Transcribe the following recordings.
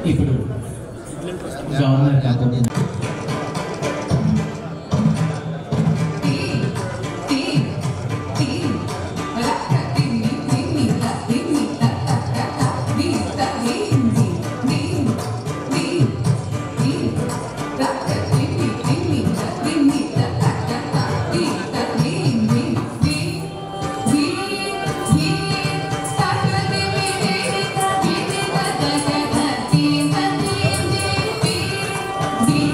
ఇప్పుడు గవర్నర్ కాకపోతే We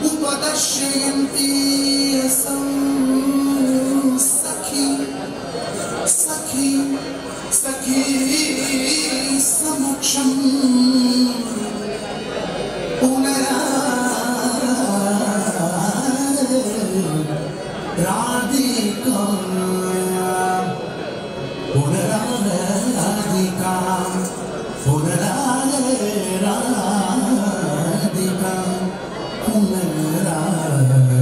Upadashi Radhika पुनराय राधिका पुनराय राधिका पुनराय राधिका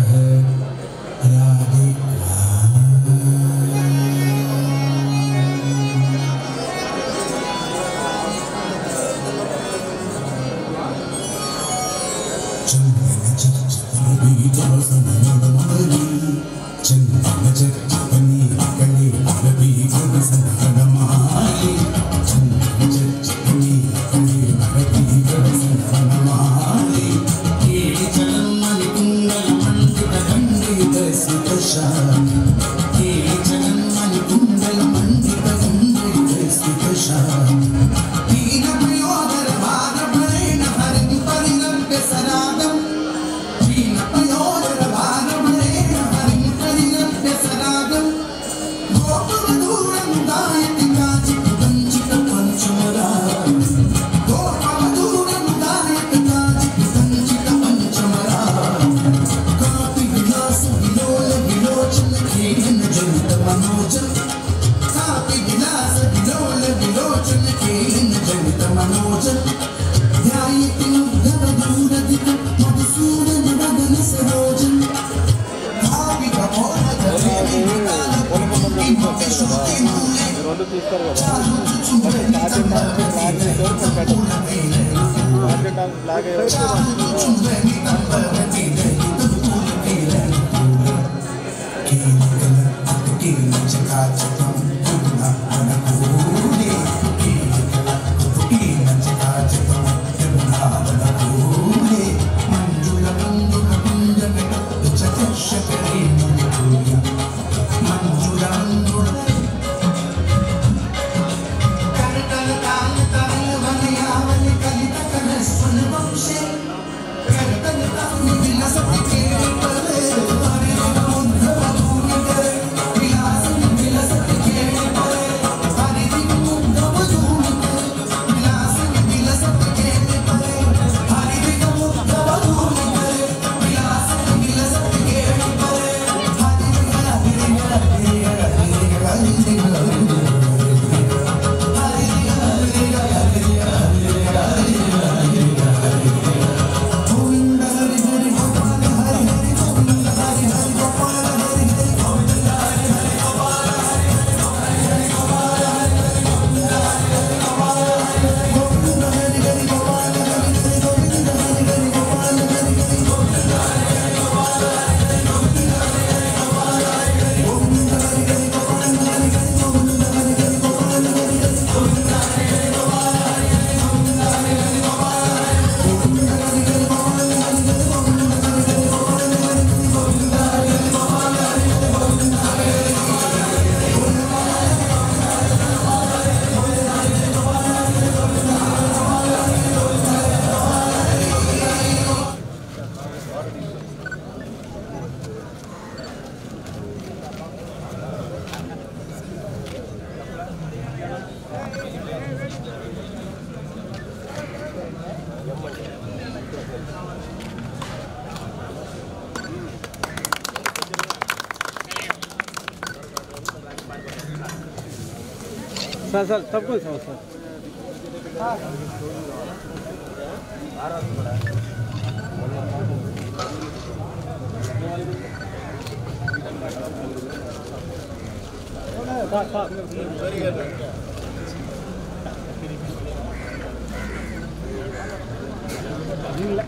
सर सबको सर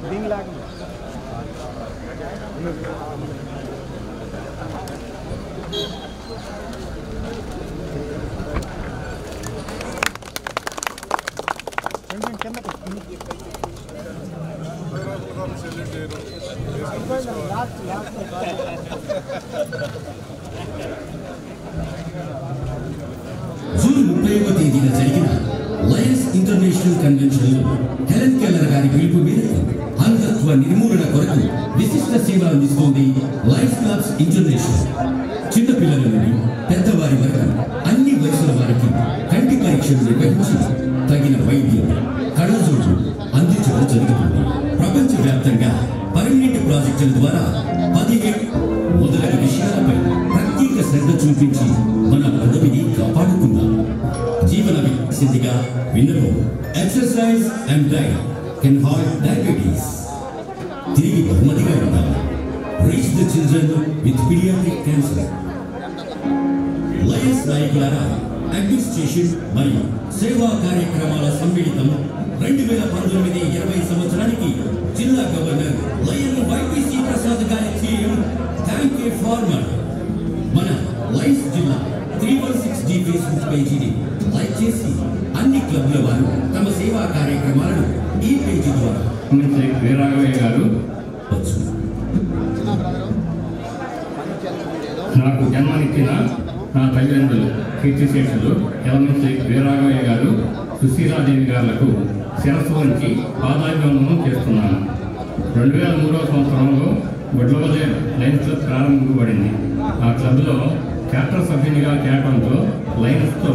दिन लाख జూన్ 30వ తేదీన జరిగిన లయన్స్ ఇంటర్నేషనల్ కన్వెన్షన్ లో హెలెన్ కెల్లర్ గారి పిలుపు మేరకు అంధత్వ నిర్మూలన కొరకు విశిష్ట సేవలు అందిస్తోంది లయన్స్ క్లబ్స్ ఇంటర్నేషనల్. చిన్నపిల్లల నుండి పెద్దవారి వరకు అన్ని వయసుల వారికి కంటి పరీక్షలు నిర్వహించి తగిన వైద్యం కళ్ళజోడు అందించడం జరుగుతుంది. ప్రపంచవ్యాప్తంగా పర్మనెంట్ ప్రాజెక్టుల ద్వారా 17 మొదలగు విషయాలపై చేయవలసిందిగా విన్నపం. Exercise and diet can halt diabetes. తిరిగి బహుమతిగా ఉండాలి. Reach the children with paediatric cancer. Lions నాయకులారా, అడ్మినిస్ట్రేషన్ మరియు సేవా కార్యక్రమాల సమ్మిళితం 2019-20 సంవత్సరానికి జిల్లా గవర్నర్ లయన్ వైపీసీ ప్రసాద్ గారి థీమ్ థ్యాంక్ ఏ ఫార్మర్. మన లయన్స్ జిల్లా 316G ఫేస్బుక్ పేజీని లైక్ చేసి అన్ని క్లబ్ల వారు తమ సేవా కార్యక్రమాలను ఈ పేజీ ద్వారా వీరరాఘవయ్య గారు నాకు జన్మనిచ్చిన నా తల్లిదండ్రులు కీర్తిశేషులు యలమంచిలి వీరరాఘవయ్య గారు, సుశీలాదేవి గారులకు శిరస్సు వంచి పాదాభివందనం చేస్తున్నాను. 2003వ సంవత్సరంలో గుడ్లవల్లి లయన్స్ క్లబ్ ప్రారంభించబడింది. ఆ క్లబ్లో చాప్టర్ సభ్యునిగా చేరడంతో లయన్స్తో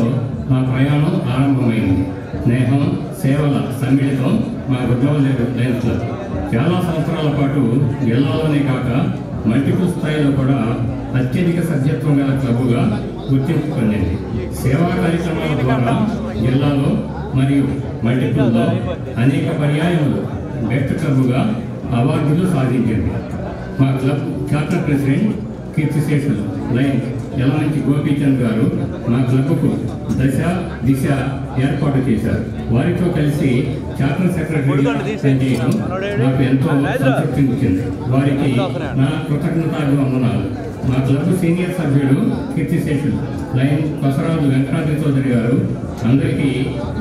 మా ప్రయాణం ఆరంభమైంది. స్నేహం, సేవల సమ్మిళితం మా గుడ్లవల్లి లయన్స్ క్లబ్. చాలా సంవత్సరాల పాటు జిల్లాలోనే కాక మల్టిపుల్ స్థాయిలో కూడా అత్యధిక సభ్యత్వం గల క్లబ్గా గుర్తింపు పొందింది. సేవా కార్యక్రమాల ద్వారా జిల్లాలో మరియు మల్టిపుల్లో అనేక పర్యాయములు బెస్ట్ క్లబ్గా అవార్డులు సాధించింది. మా క్లబ్ చాప్టర్ ప్రెసిడెంట్ కీర్తిశేషులు లయన్ యలమంచి గోపీచంద్ గారు మా క్లబ్కు దశ దిశ ఏర్పాటు చేశారు. వారితో కలిసి చాప్టర్ సెక్రటరీ పనిచేయడం నాకు ఎంతో సంతృప్తినిచ్చింది. వారికి నా కృతజ్ఞతాభివందనాలు. మా క్లబ్ సీనియర్ సభ్యుడు కీర్తిశేషులు లయన్ కొసరాజు వెంకటాద్రి చౌదరి గారు అందరికీ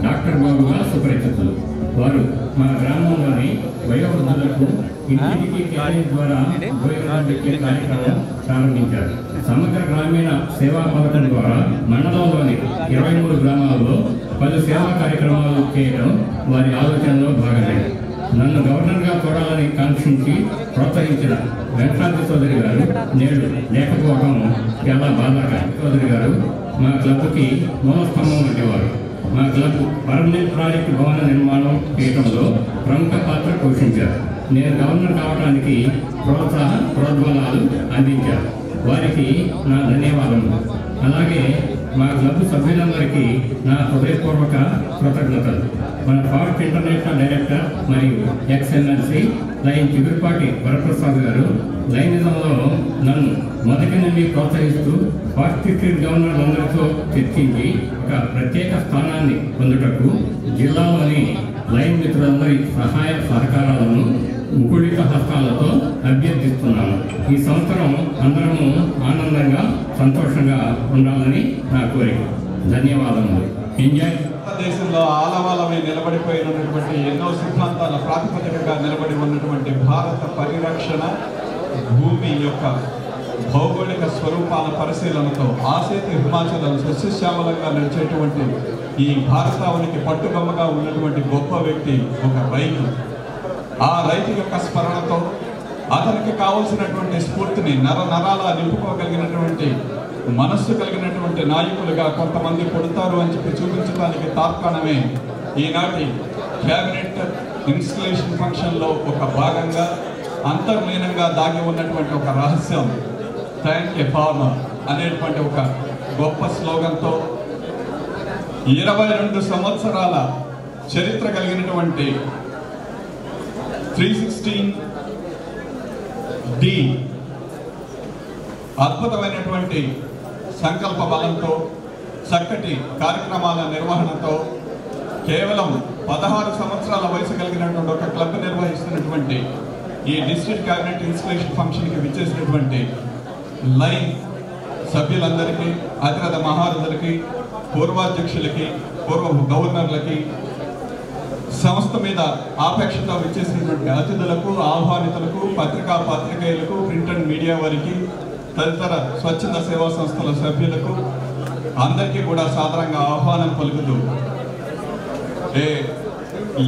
డాక్టర్ బాబుగా సుపరిచితులు. వారు మా గ్రామంలోని వయోవృద్ధులకు ఇంటికి క్యారేజ్ ద్వారా ఉపయోగించే కార్యక్రమం ప్రారంభించారు. సమగ్ర గ్రామీణ సేవా పథకం ద్వారా మండలంలోని 23 గ్రామాల్లో పలు సేవా కార్యక్రమాలు చేయడం వారి ఆలోచనలో భాగమే. నన్ను గవర్నర్గా చూడాలని కాంక్షించి ప్రోత్సహించిన వెంకటాద్రి చౌదరి గారు నేడు లేకపోవడం చాలా బాధాకరం. చౌదరి గారు మా క్లబ్కి మూలస్తంభం వంటివారు. మా క్లబ్ పర్మనెంట్ ప్రాజెక్టు భవన నిర్మాణం చేయడంలో ప్రముఖ పాత్ర పోషించారు. నేను గవర్నర్ కావడానికి ప్రోద్బలాలు అందించారు. వారికి నా ధన్యవాదములు. అలాగే మా క్లబ్ సభ్యులందరికీ నా హృదయపూర్వక కృతజ్ఞతలు. మన ఫాస్ట్ ఇంటర్నేషనల్ డైరెక్టర్ మరియు ఎక్స్ఎమ్ఎల్సీ లయన్ చిగురుపాటి వరప్రసాద్ గారు లయనిజంలో నన్ను మొదటి నుండి ప్రోత్సహిస్తూ ఫాస్ట్ స్ట్రీట్ గవర్నర్లందరితో చర్చించి ఒక ప్రత్యేక స్థానాన్ని పొందుటకు జిల్లాలోని లయన్ మిత్రులందరి సహాయ సహకారాలను ముకుళిత హస్తాలతో అభ్యర్థిస్తున్నాను. ఈ సంవత్సరం అందరము ఆనందంగా సంతోషంగా ఉండాలని నా కోరిక. ధన్యవాదములు. ఎంజాయ్. దేశంలో ఆలవాలమై నిలబడిపోయినటువంటి ఎన్నో సిద్ధాంతాల ప్రాతిపదికగా నిలబడి ఉన్నటువంటి భారత పరిరక్షణ భూమి యొక్క భౌగోళిక స్వరూపాల పరిశీలనతో ఆసేతు హిమాచలం సస్యశ్యామలంగా నడిచేటువంటి ఈ భారతావనికి పట్టుగమ్మగా ఉన్నటువంటి గొప్ప వ్యక్తి ఒక రైతు. ఆ రైతు యొక్క స్మరణతో అతనికి కావలసినటువంటి స్ఫూర్తిని నరాల నింపుకోగలిగినటువంటి మనస్సు కలిగినటువంటి నాయకులుగా కొంతమంది పుడతారు అని చెప్పి చూపించడానికి తార్కాణమే ఈనాటి క్యాబినెట్ ఇన్స్టలేషన్ ఫంక్షన్లో ఒక భాగంగా అంతర్లీనంగా దాగి ఉన్నటువంటి ఒక రహస్యం థ్యాంక్ ఏ ఫార్మర్ అనేటువంటి ఒక గొప్ప స్లోగన్తో 22 సంవత్సరాల చరిత్ర కలిగినటువంటి 316D అద్భుతమైనటువంటి సంకల్ప బలంతో చక్కటి కార్యక్రమాల నిర్వహణతో కేవలం 16 సంవత్సరాల వయసు కలిగినటువంటి ఒక క్లబ్ నిర్వహిస్తున్నటువంటి ఈ డిస్ట్రిక్ట్ క్యాబినెట్ ఇన్స్టలేషన్ ఫంక్షన్కి విచ్చేసినటువంటి లైన్ సభ్యులందరికీ, అతిరథ మహారథులకి, పూర్వాధ్యక్షులకి, పూర్వ గవర్నర్లకి, సంస్థ మీద ఆపేక్షతో విచ్చేసినటువంటి అతిథులకు, ఆహ్వానితులకు, పాత్రికేయులకు, ప్రింట్ అండ్ మీడియా వారికి, తదితర స్వచ్ఛంద సేవా సంస్థల సభ్యులకు అందరికీ కూడా సాధారణంగా ఆహ్వానం పలుకుతూ a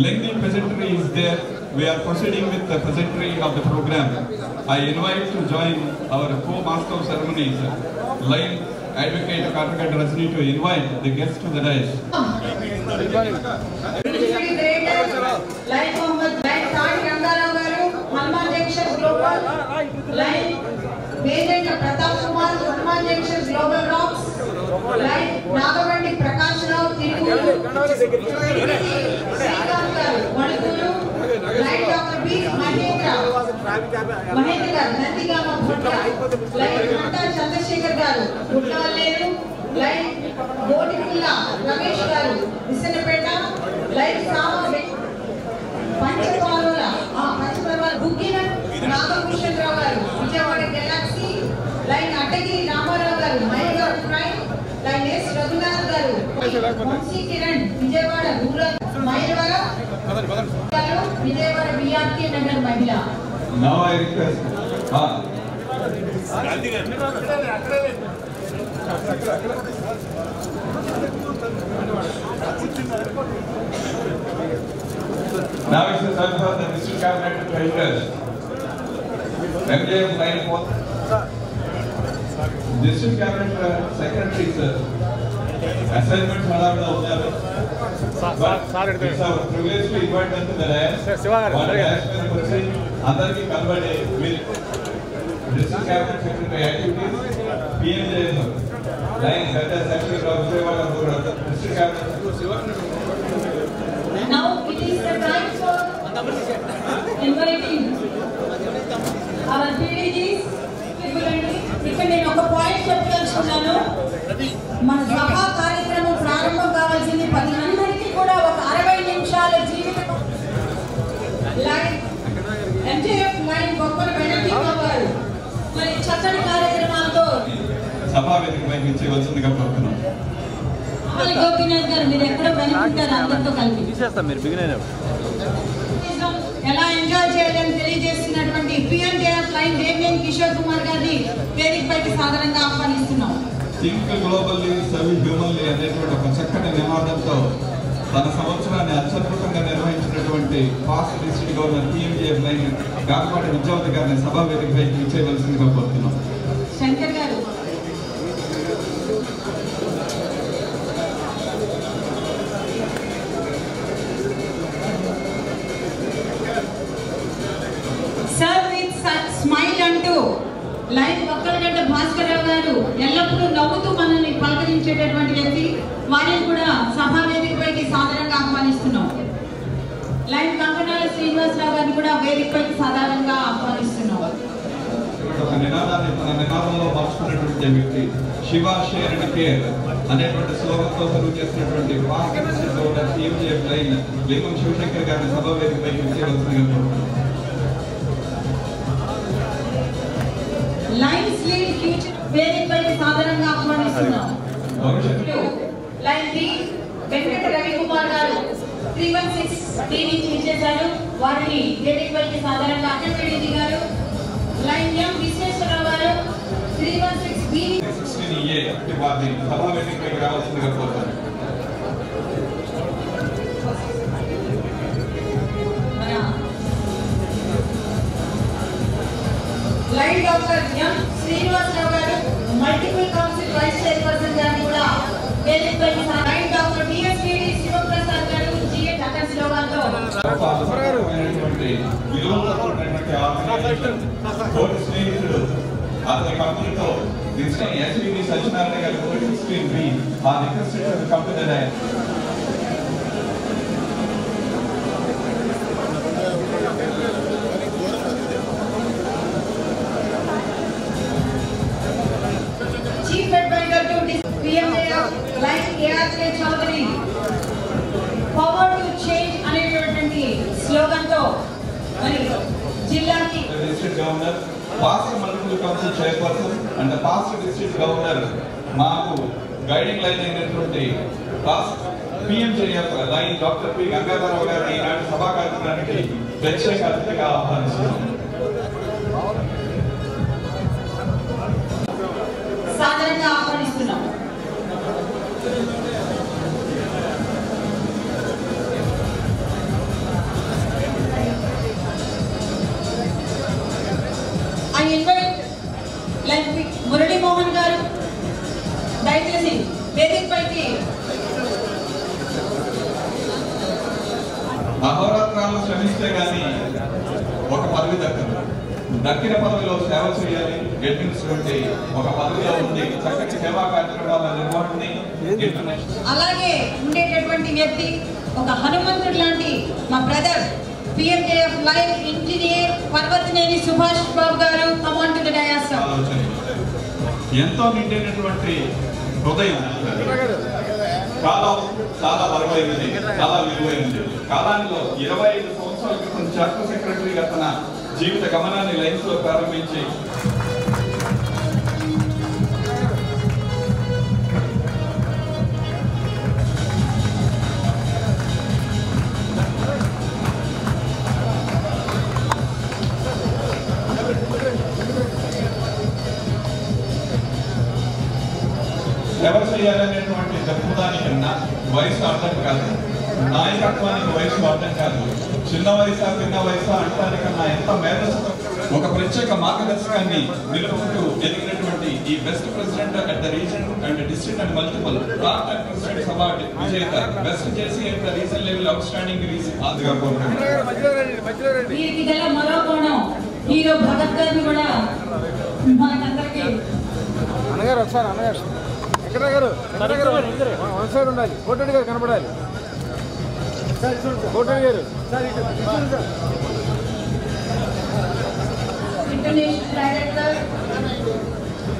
lengthy pleasantry is there. We are proceeding with the pleasantry of the program. I invite to join our co-master of ceremonies, Lion Advocate Karthikeya Rajni, to invite the guests to the dais. Lion Mohammed Lion Tani Rangarao garu, Hanuman Junction Global, Lion Vejenta Pratap Kumar, Hanuman Junction Global Rocks, Lion Nagavandi Prakash Rao, Srikanth garu Vanukuru, line doctor B Mahendra garu Nandigama Bhatla, line Ganta Chandrasekhar garu Gudlavalleru, line Botipulla Ramesh garu Visannapeta, line Panchapala Buggina Nagabhushanarao garu Vijayawada galaxy, line Addagiri Ramarao garu my god prime, line S Raghunath garu Vamsi Kiran Vijayawada rural, Mylavara Vijayawada BRK Nagar మహిళ. Now I request now is the time for the district cabinet to address MJF line 4 district cabinet secretaries assignment halaga unnaru but it's our privilege to invite them to the dais. అందరికీ కనబడే district cabinet secretary activities PMJ Lion పెద్ద secretary of Vijayawada district cabinet. Now it is the time for inviting our PDGs. ఇక్కడ నేను ఒక point చెప్పదలుచుకున్నాను. మన సభా కార్యక్రమం ప్రారంభం కావాల్సింది 10 మందికి కూడా ఒక 60 నిమిషాల జీవితం. లైన్ MJF లైన్ గొప్పల బెనర్జీ గారు మరి చక్కని కార్యక్రమాలతో సభా వేదికపై ఇచ్చేవలసిందిగా కోరుతున్నాం. గోపీనాథ్ గారు మీరు ఎక్కడ వెనుకుంటారు అందరితో కలిపి ఎలా ఎంజాయ్ చేయాలని తెలియజేస్తున్నటువంటి PMJF లైన్ దేవినేని కిషోర్ కుమార్ గారిని వేదికపైకి సాధారణంగా ఆహ్వానిస్తున్నాం. థింక్ గ్లోబల్లీ సర్వ్ హ్యూమన్లీ అనేటువంటి ఒక చక్కటి నినాదంతో తన సంవత్సరాన్ని అత్యద్భుతంగా నిర్వహించినటువంటి past district governor PMJF Lion Gakapati Vidyavathi గారిని సభా వేదికపైకి ఇచ్చేయవలసిందిగా కోరుతున్నాం. శంకర్ గారు సర్ విత్ స్మైల్ అంటూ లైన్ ఒక్కరిగడ్డ భాస్కర్ రావు గారు ఎల్లప్పుడూ నవ్వుతూ మనల్ని పలకరించేటటువంటి వ్యక్తి, వారిని కూడా సభా వేదికపైకి సాధారణంగా ఆహ్వానిస్తున్నాం. లైన్ కంకణాల శ్రీనివాసరావు గారిని కూడా వేదికపైకి సాధారణంగా ఆహ్వానిస్తున్నాం. ఒక నినాదాన్ని తన నినాదంలో మార్చుకున్నటువంటి వ్యక్తి శివ షేర్ అండ్ కేర్ అనేటువంటి స్లోగన్తో సర్వ్ చేసినటువంటి past district governor PMJF line లింగం శివశంకర్ గారిని సభా వేదికపైకి ఇచ్చేయవలసిందిగా కోరుతున్నాం. లైన్స్ లీడ్ ఫ్యూచర్ వేదికపైకి సాధారణంగా ఆహ్వానిస్తున్నాం. లైన్ డి వెంకట రవికుమార్ గారు 316 టీవీ ఇచ్చేశారు, వారిని వేదికపైకి సాధారణంగా అన్నపేడి గారు. లైన్ ఎం విశ్వేశ్వరరావు గారు 316 బి 16A వారిని సభా వేదికపైకి రావాల్సిందిగా కోరుతున్నాం. లైన్ డాక్టర్ ఎం శ్రీనివాసరావు గారు మల్టిపుల్ కౌన్సిల్ వైస్ చైర్పర్సన్ గారిని కూడా వేదికపైకి లైన్ డాక్టర్ డిఎస్పీడి శివప్రసాద్ గారు జిఏ టాటా స్లోగాన్తో స్నేహితుడు అతని కంపెనీతో SVB సత్యనారాయణ గారి 16B ఆ request company Chief Advisor to PMJF like ARK Chaudhary Power to Change అనేటువంటి స్లోగన్ తో మరి జిల్లాకి district governor past multiple council chairperson and past district governor మాకు గైడింగ్ లైన్ అయినటువంటి past PMJF line doctor P Gangadhara Rao గారిని ఈనాటి సభా కార్యక్రమానికి ప్రత్యేక అతిథిగా ఆహ్వానిస్తున్నాం. సాధారణంగా ఆహ్వానిస్తున్నాం. I invite like Murali Mohan గారు దయచేసి వేదికపైకి. అహోరాత్రాలు శ్రమిస్తే గానీ ఒక పదవి దక్కదు. దక్కిన పదవిలో సేవ చేయాలి, గెలిపించినటువంటి ఒక పదవిలో ఉంది చక్కటి సేవా కార్యక్రమాల నిర్వహణని. అలాగే ఉండేటటువంటి వ్యక్తి ఒక హనుమంతుడు లాంటి మా brother PMJF life engineer Parvathaneni Subhash Babu గారు కమాండ్ టు ది డయాస్. ఎంతో నిండినటువంటి హృదయం. కాలం చాలా బరువైనది, చాలా విలువైనది. కాలానికి 25 సంవత్సరాల క్రితం చర్చ్ సెక్రటరీగా తన జీవిత గమనాన్ని లైన్స్ లో ప్రారంభించి సేవ చేయాలనేటువంటి దృక్పథానికన్నా వయసు అర్థం కాదు, నాయకత్వానికి వయసు అర్థం కాదు. చిన్న వయసా చిన్న వయసా అంటానికన్నా ఎంత మేధస్సు. ఒక ప్రత్యేక మార్గదర్శకాన్ని నిలుపుకుంటూ ఎదిగినటువంటి ఈ best president at the region and district and multiple top 10 presidents award విజేత బెస్ట్ చేసి at the region level outstanding ఆదిగా కోరుకుంటున్నాను. వీరికి గల మరో కోణం హీరో భగత్ గారిని కూడా మనకందరికీ అన్నగారు ఒకసారి అన్నగారు ఎక్కడ గారు వన్ సైడ్ ఉండాలి. కోటరెడ్డి గారు కనపడాలి. కోటరెడ్డి గారు ఇంటర్నేషనల్ డైరెక్టర్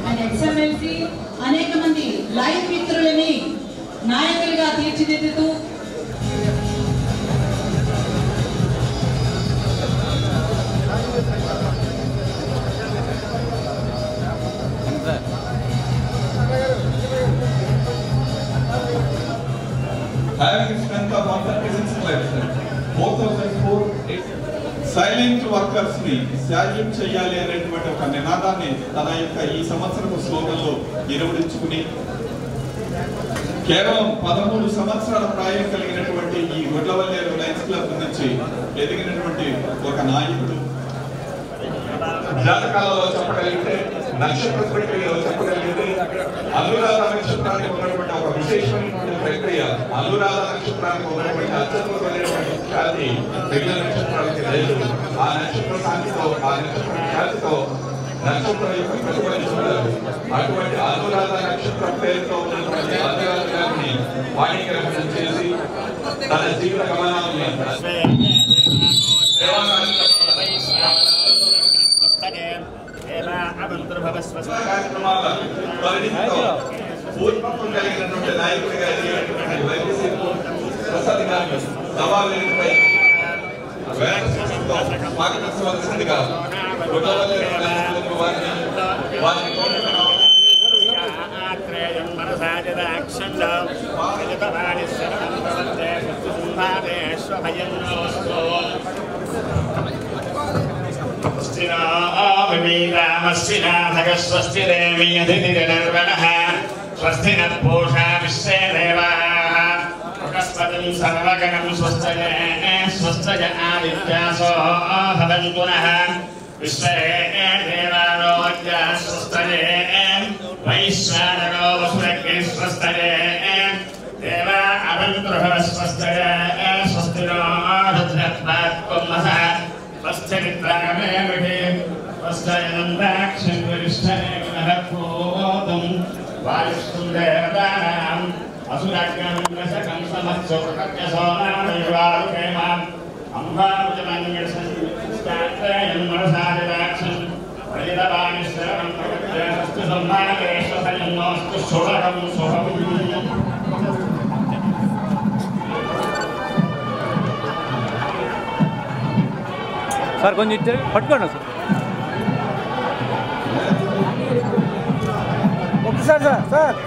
అండ్ XMLC అనేక మంది లైవ్ మిత్రులని నాయకులుగా తీర్చిదిద్దుతూ having a strength of 136 clubs, 4,004 silent workers ని సాల్యూట్ చేయాలి అనేటువంటి ఒక నినాదాన్ని తన యొక్క ఈ సంవత్సరపు స్లోగన్లో ఇరువుడించుకుని కేవలం 13 సంవత్సరాల ప్రాయం కలిగినటువంటి ఈ గొడ్లవల్లేరు లయన్స్ క్లబ్ నుంచి ఎదిగినటువంటి ఒక నాయకుడు. జాతకాలలో చెప్పగలిగితే, నక్షత్ర ప్రక్రియలో చెప్పగలిగితే, అనురాధ నక్షత్రానికి ఉన్నటువంటి ఒక విశేషమైనటువంటి ప్రక్రియ, అనురాధ నక్షత్రానికి ఉన్నటువంటి అత్యద్భుతమైనటువంటి ఖ్యాతి మిగిలిన నక్షత్రాలకి లేదు. ఆ నక్షత్ర శాంతితో, ఆ నక్షత్ర ఖ్యాతితో నక్షత్రం యొక్క ప్రతిభని చూడాలి. అటువంటి అనురాధ నక్షత్ర పేరుతో ఉన్నటువంటి అనురాధ గారిని వాణీకరణం చేసి తన జీవిత గమనాన్ని కార్యక్రమాల పరిణితితో పూర్వత్వం కలిగినటువంటి నాయకుడిగా ఎదిగినటువంటి వైద్య ప్రసాద్ గారిని సభావేదికపై స్వాగతించవలసిందిగా స్వస్తి పూషా విశ్వే దేవాః బృహస్పతిం సర్వగణం స్వస్తయ ఆదిత్యాసో భవంతు నః విశ్వే దేవానో స్వస్తయే వైశ్వానరో వసురగ్ని స్వస్తయే దేవ అవంతు స్వస్తయే స్వస్తినో రుద్రత్వాత్మః స్వస్థిత్రామే విధి స్వస్థయందాక్షం వరిష్ఠనే పునఃపూతం వాయుష్ఠం దేవతానాం అసురాజ్ఞం దశకం సమస్సోకర్యసోనామయువారుకేమాం అంబారుజమన్యసంస్తాత్రేయం మనసాదిదాక్షం పరిదవానిశ్వరం ప్రకృత్యస్తు సంభాగేశ్వసయన్నోస్తు శుభకం శుభం. సార్ కొంచెం ఇచ్చారు పట్టుకోండి సార్ ఒకసారి sir sir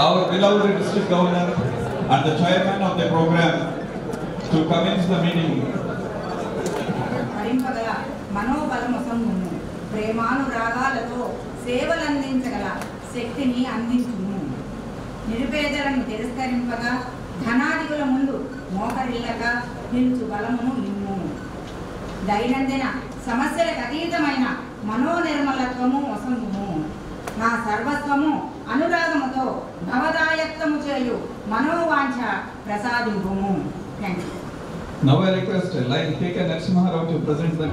Our beloved district governor and the chairman of the program to commence the meeting. భరింపగల మనోబలమొసంగును ప్రేమానురాగాలతో సేవలందించగల శక్తిని అందించును. నిరుపేదలను తిరస్కరింపగా ధనాధికుల ముందు మోకరిల్లక నిలుచు బలమును ఇమ్ము. దైనందిన సమస్యలకు అతీతమైన మనోనిర్మలత్వము ఒసంగుము. నా సర్వస్వము అనురాగముతో భవదాయత్తము చేయు మనోవాంఛ ప్రసాదింపుము. Thank you. Now I request Line K.K. Narasimha Rao to present the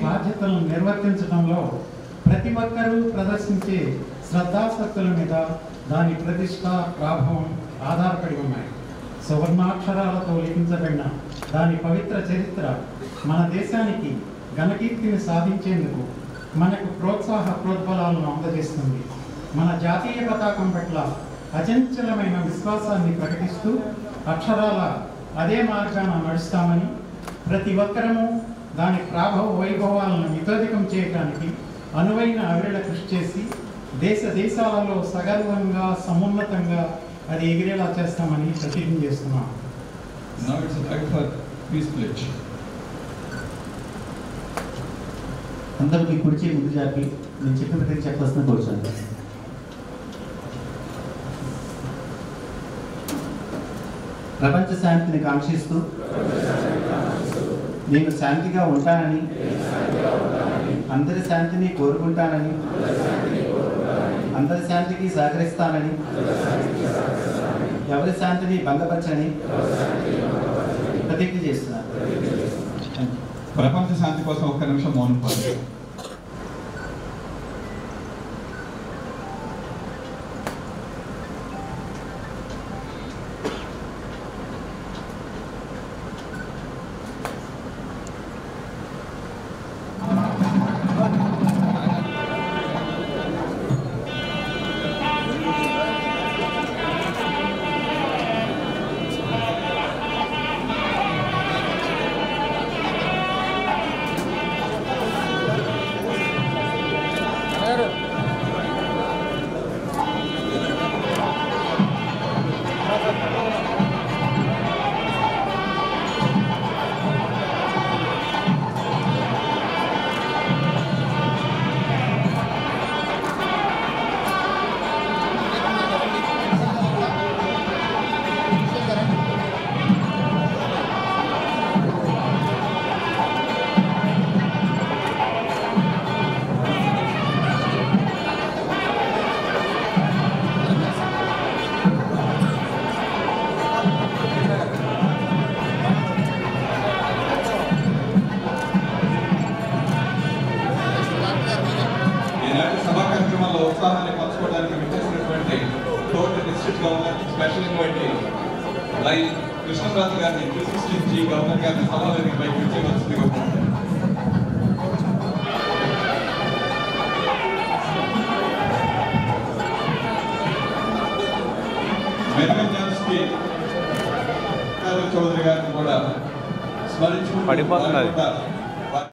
బాధ్యతలను నిర్వర్తించడంలో ప్రతి ఒక్కరూ ప్రదర్శించే శ్రద్ధాశక్తుల మీద దాని ప్రతిష్ట ప్రభావం ఆధారపడి ఉన్నాయి. సువర్ణాక్షరాలతో లిఖించబడిన దాని పవిత్ర చరిత్ర మన దేశానికి ఘనకీర్తిని సాధించేందుకు మనకు ప్రోత్సాహప్రోద్బలాలను అందజేస్తుంది. మన జాతీయ పతాకం పట్ల అచంచలమైన విశ్వాసాన్ని ప్రకటిస్తూ అక్షరాల అదే మార్గాన నడుస్తామని, ప్రతి ఒక్కరము దాని ప్రాభవ వైభవాలను మితోధికం చేయడానికి అనువైన అవిరళ కృషి చేసి దేశాలలో సగర్వంగా సమున్నతంగా అది ఎగిరేలా చేస్తామని ప్రతిజ్ఞ చేస్తున్నాం. అందరికీ కుడిచి ముందు జాపి నేను చెప్పిన ప్రతి చెప్పాల్సిన కోరుచాను. ప్రపంచ శాంతిని కాంక్షిస్తూ నేను శాంతిగా ఉంటానని, అందరి శాంతిని కోరుకుంటానని, అందరి శాంతికి సహకరిస్తానని, ఎవరి శాంతిని భంగపరచని ప్రతిజ్ఞ చేస్తున్నాను. ప్రపంచ శాంతి కోసం ఒక్క నిమిషం మౌనం పాడు. ఉత్సాహాన్ని పంచుకోవడానికి విచ్చేసినటువంటి తోటి district governor, special invitee Y కృష్ణరాజు గారిని ప్రతిష్ఠించి గవర్నర్ గారిని సభావేదిక పైకి వచ్చేవలసిందిగా మెరుగన్ జాన్స్కి చౌదరి గారిని కూడా స్మరించుకుంటూ